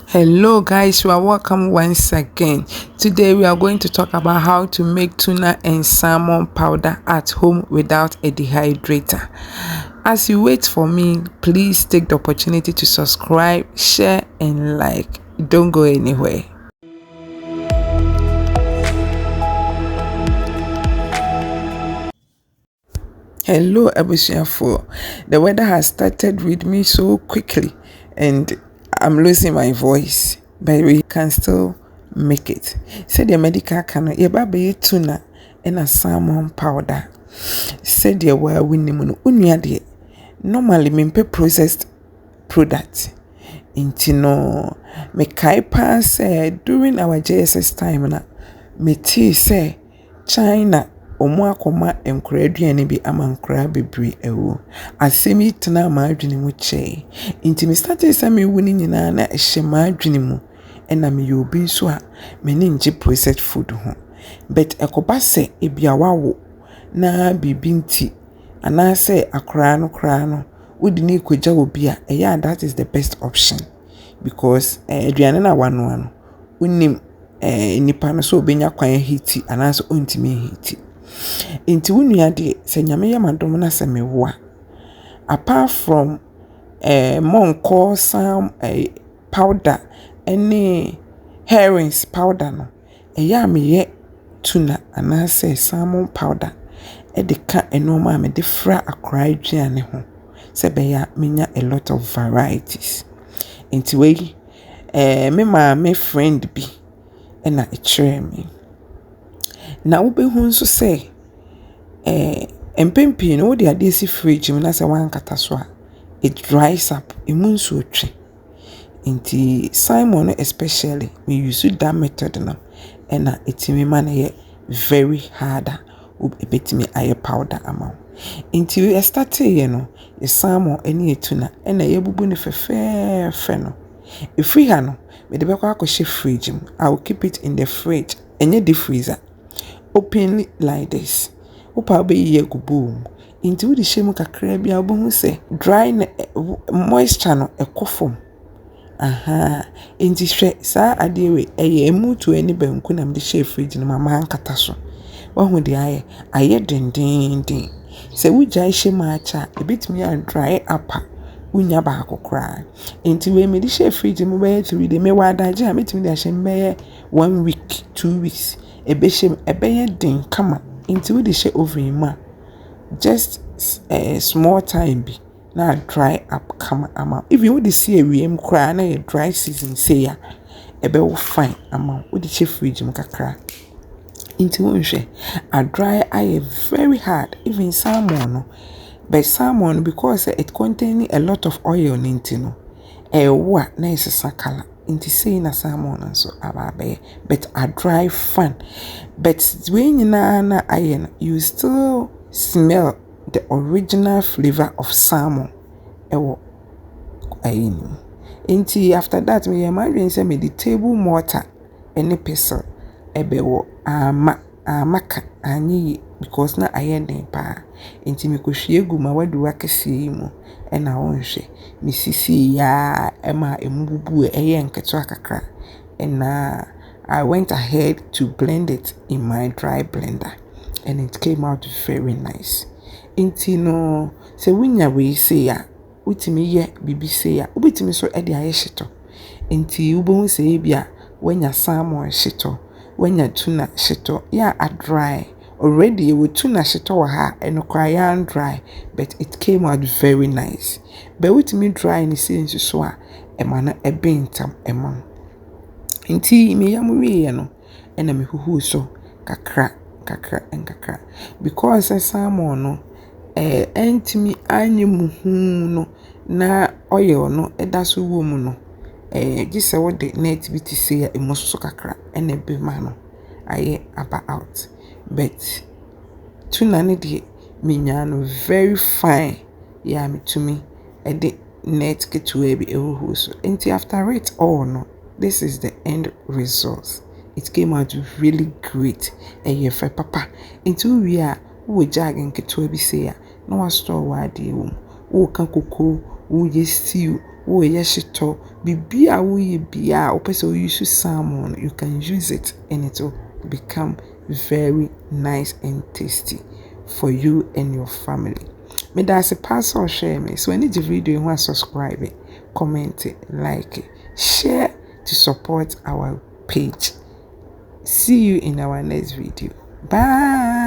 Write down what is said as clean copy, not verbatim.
Hello guys, you are welcome once again. Today we are going to talk about how to make tuna and salmon powder at home without a dehydrator. As you wait for me, please take the opportunity to subscribe, share and like. Don't go anywhere. Hello Abusiafo. The weather has started with me so quickly and I'm losing my voice, but we can still make it. Said the medical can be tuna and a salmon powder. Said the way we normally mempe processed product. Intino me kai say during our JSS time na me tea say China omo akoma enkura aduane bi ama nkura bebre ewo asemi tena ma adwene mu che inti me started say me wuni nyina na ehye ma adwene mu ena me yobi so a me ni nje processed food ho but ekoba se ebiawawo na bibinti ana say akura no wodi ni kwagya obi a eya that is the best option because aduane na wano ano unim nipa no so obenya kwan hiti ana so ontimi hiti inti wunua de se nyame yamadom na se mewo apart from monko sam powder any herrings powder no eya meye tuna ana se salmon powder e de ka enoma me de fra akra aduane ho se be ya menya a lot of varieties inti we me friend bi na e me na wo be hu nso say empempi no de ade si fridge mu na say wan kata so a it dries up emu nso otwe inti Salmon especially we use that method na na etimi man ye very harder ebetimi aye powder amount inti we start ye no the salmon ene tuna na ye bubu ne fefe no if we ha no me de bekwa akoshe fridge mu I will keep it in the fridge enye the freezer openly like this opa be ye gubu inti we de shemu kakra bia obo say dry moisture no ekofom inti hwe sa ade we eye emutu eni banku na me de share fridge no mama ankata so wahu de aye dendenden se wugya hye acha ebetimi an dry up unya ba akokra inti we me de share fridge mu be 3 day me wadaje a metimi de hye me 1 week 2 weeks ebehye ebeye den kama inti we de share oven ma just a small time bi na dry up kama ama if you would see a wiem kra na a dry season say ya ebe wo fine ama wo de share fridge mu kakra inti wo nhwe a dry I very hard even salmon no but salmon because it contain a lot of oil ninti no wo na isesa kala inti say na salmon so ababe but a dry fun but when na iron you still smell the original flavor of salmon ewo ayini inti after that me imagine say me the table mortar any pestle ebewo amaka anyi because na ayenden pa inti me kohwie gu ma wadu akese mu na wonhwe me sisi ya ema emububu eye nketo akakra na I went ahead to blend it in my dry blender and it came out very nice inti no se wunya we say ya utimi ye bibi say ya ubitimi so e de aye hyeto inti ubon say bia wanya salmon hyeto wanya tuna hyeto ya a dry already we tuna hyeto wa ha enokwa ya dry but it came out very nice but utimi dry ni say nso so a ema na ebentam ema inti me yamuwe ye no ena me huhu so kakra because salmon no entimi anyemuhu no na oil no edaso wo mu no gise wo de net bi ti say emoso kakra ena be ma no aye aba out but tuna ne de minya no very fine ya metumi de net ketuwa bi ehuhu so enti after it all no this is the end result. It came out really great. Fe papa. Into we are wo jag nketo bi say ya. No store wa de wo. Wo kan koko, wo ye stew, wo yeshito bibia wo ye bia opese you use salmon, you can use it and it will become very nice and tasty for you and your family. Me that's a person share me. So any video you want subscribe it, comment it, like it, share to support our page. See you in our next video. Bye.